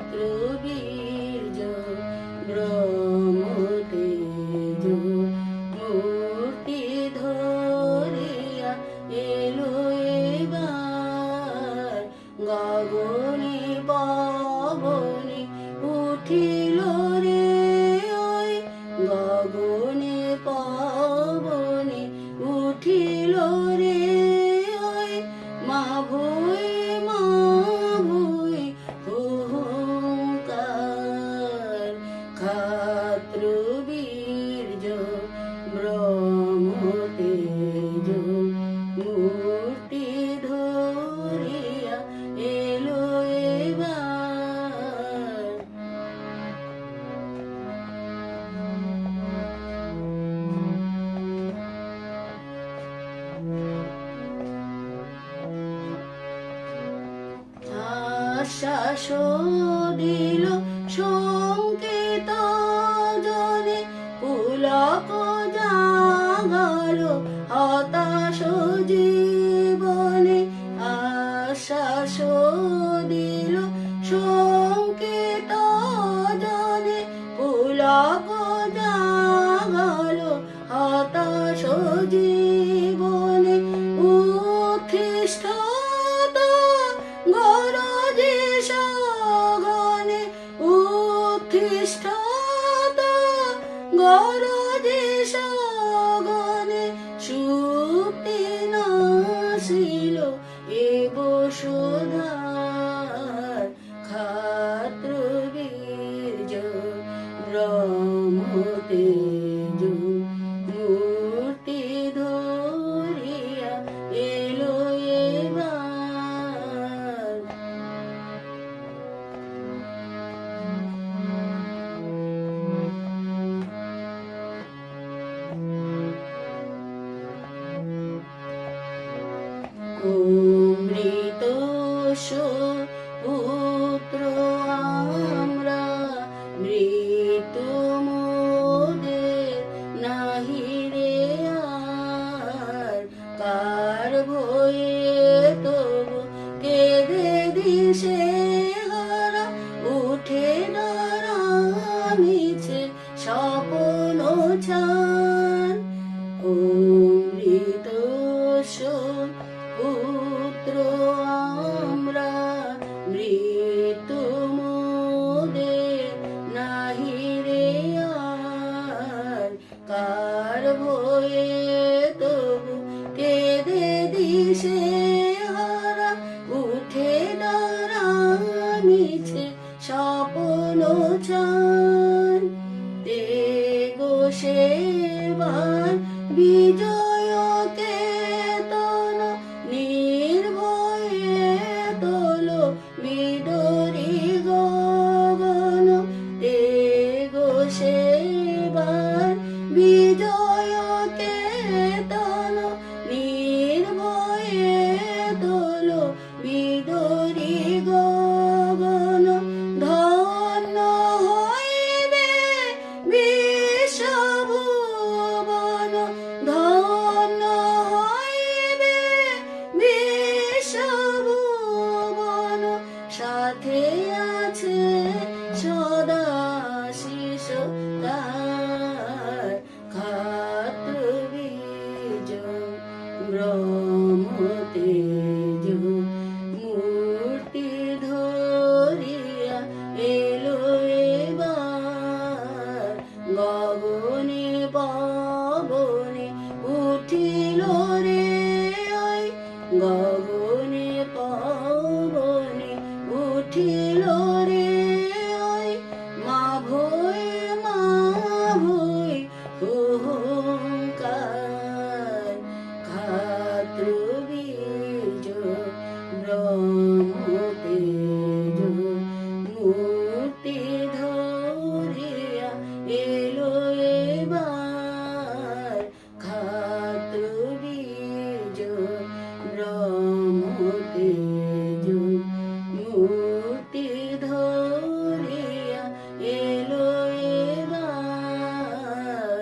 খাত্রবীর্য ব্রহ্মতেজ মূর্তি ধরিয়া এলো এবার গগনে পবনে উঠিল রে ওই গগনে পবনে উঠিল রে ওই মা ভুই হুহুঙ্কার খাত্রবীর্য ব্রহ্মতেজ মূর্তি ধরিয়া এলো এবার আশ্বাস দিল সংকেত জনে পুলক জাগালো হতাশ জীবনে আশ্বাস দিল সংকেত জনে পুলক জাগালো হতাশ জীবনে উৎকৃষ্ট গরজে সগনে উৎকৃষ্ট গরজে সগনে সুপ্তি নাশিল এ বসুধার খাত্রবীর্য ব্রহ্মতেজ মূর্তি ধরিয়া এলো এবার অমৃত পুত্র আমরা মৃত্যু মোদের নাহি রে আর কার ভয়ে তবু কেঁদে দিশে হারা উঠে দাঁড়া মিছে স্বপ্ন ছান অমৃত পুত্র আমরা মৃত্যু মোদের নাহি রে আর কার ভয়ে তবু কেঁদে দিশে হারা উঠে দাঁড়া মিছে স্বপ্ন ছান তে গো সেবার বিজয়